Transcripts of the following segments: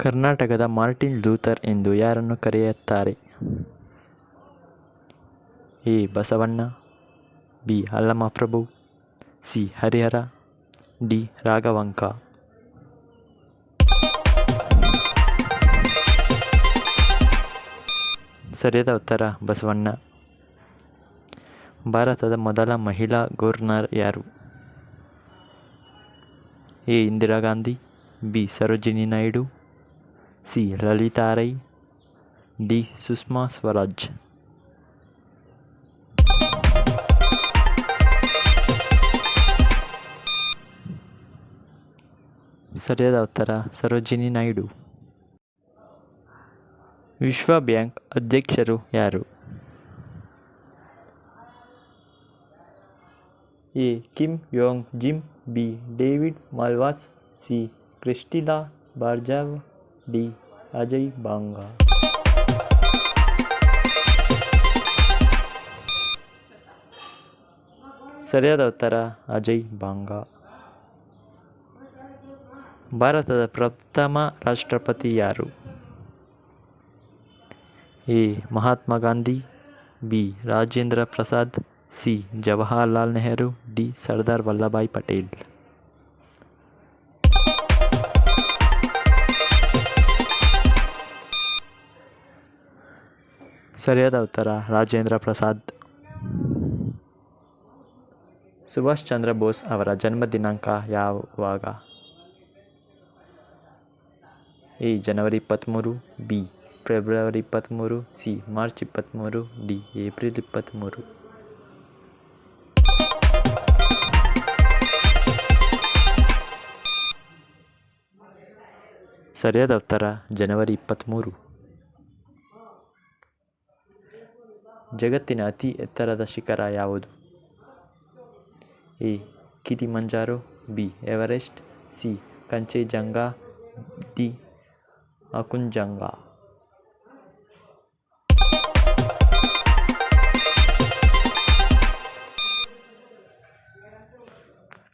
ಕರ್ನಾಟಕದ Martin Luther ಎಂದು ಯಾರನ್ನು ಕರೆಯುತ್ತಾರೆ? A. Basavanna, B. Allamaprabhu, C. Harihara, D. Raghavanka. ಸರಿಯಾದ ಉತ್ತರ ಬಸವಣ್ಣ. ಭಾರತದ ಮೊದಲ ಮಹಿಳಾ ಗವರ್ನರ್ ಯಾರು? A. Indira Gandhi, B. Sarojini Naidu, C. Lalita Rai, D. Sushma Swaraj. ಸರಿಯಾದ ಉತ್ತರ ಸರೋಜಿನಿ ನಾಯ್ಡು. ವಿಶ್ವ ಬ್ಯಾಂಕ್ ಅಧ್ಯಕ್ಷರು ಯಾರು? A. Kim Yong Jim, B. David Malpass, C. Christina ಬಾರ್ಜಾವ್, ಡಿ. ಅಜಯ್ ಬಾಂಗಾ. ಸರಿಯಾದ ಉತ್ತರ ಅಜಯ್ ಬಾಂಗಾ. ಭಾರತದ ಪ್ರಥಮ ರಾಷ್ಟ್ರಪತಿ ಯಾರು? A. Mahatma Gandhi, B. Rajendra Prasad, C. Jawaharlal Nehru, D. Sardar Vallabhbhai Patel. ಸರಿಯಾದ ಉತ್ತರ ರಾಜೇಂದ್ರ ಪ್ರಸಾದ್. ಸುಭಾಷ್ ಚಂದ್ರ ಬೋಸ್ ಅವರ ಜನ್ಮ ದಿನಾಂಕ ಯಾವಾಗ? A. January 23, B. February 23, C. March 23, D. April 23. ಸರಿಯಾದ ಉತ್ತರ ಜನವರಿ 23. ಜಗತ್ತಿನ ಅತಿ ಎತ್ತರದ ಶಿಖರ ಯಾವುದು? A. Kilimanjaro, B. Everest, C. Kanchenjunga, D. ಅಕುಂಜಂಗಾ.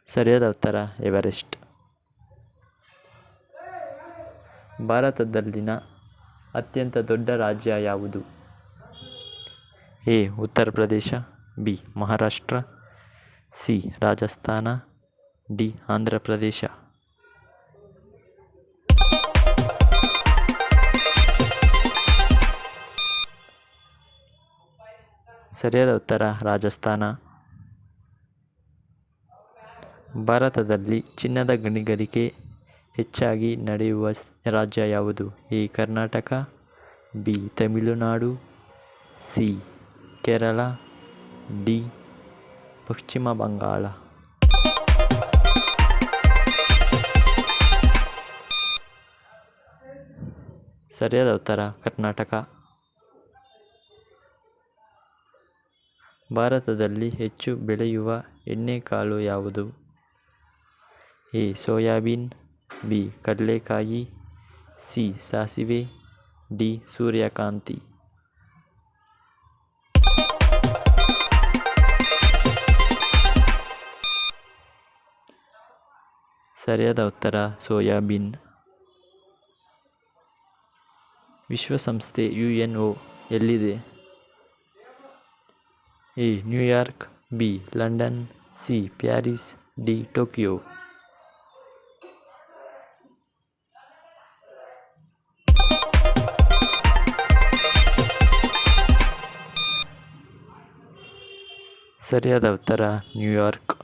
ಸರಿಯಾದ ಉತ್ತರ ಎವರೆಸ್ಟ್. ಭಾರತದಲ್ಲಿನ ಅತ್ಯಂತ ದೊಡ್ಡ ರಾಜ್ಯ ಯಾವುದು? A. Uttar Pradesh, B. Maharashtra, C. Rajasthan, D. Andhra Pradesh. ಸರಿಯಾದ ಉತ್ತರ ರಾಜಸ್ಥಾನ. ಭಾರತದಲ್ಲಿ ಚಿನ್ನದ ಗಣಿಗಾರಿಕೆ ಹೆಚ್ಚಾಗಿ ನಡೆಯುವ ರಾಜ್ಯ ಯಾವುದು? A. Karnataka, B. Tamil Nadu, C. Kerala, D. ಪಶ್ಚಿಮ ಬಂಗಾಳ. ಸರಿಯಾದ ಉತ್ತರ ಕರ್ನಾಟಕ. ಭಾರತದಲ್ಲಿ ಹೆಚ್ಚು ಬೆಳೆಯುವ ಎಣ್ಣೆಕಾಳು ಯಾವುದು? ಎ. Soybean, B. ಕಡಲೆಕಾಯಿ, ಸಿ. ಸಾಸಿವೆ, ಡಿ. ಸೂರ್ಯಕಾಂತಿ. ಸರಿಯಾದ ಉತ್ತರ ಸೋಯಾಬೀನ್. ವಿಶ್ವಸಂಸ್ಥೆ UNO ಎಲ್ಲಿದೆ? A. New York, B. London, C. Paris, D. Tokyo. ಸರಿಯಾದ ಉತ್ತರ ನ್ಯೂಯಾರ್ಕ್.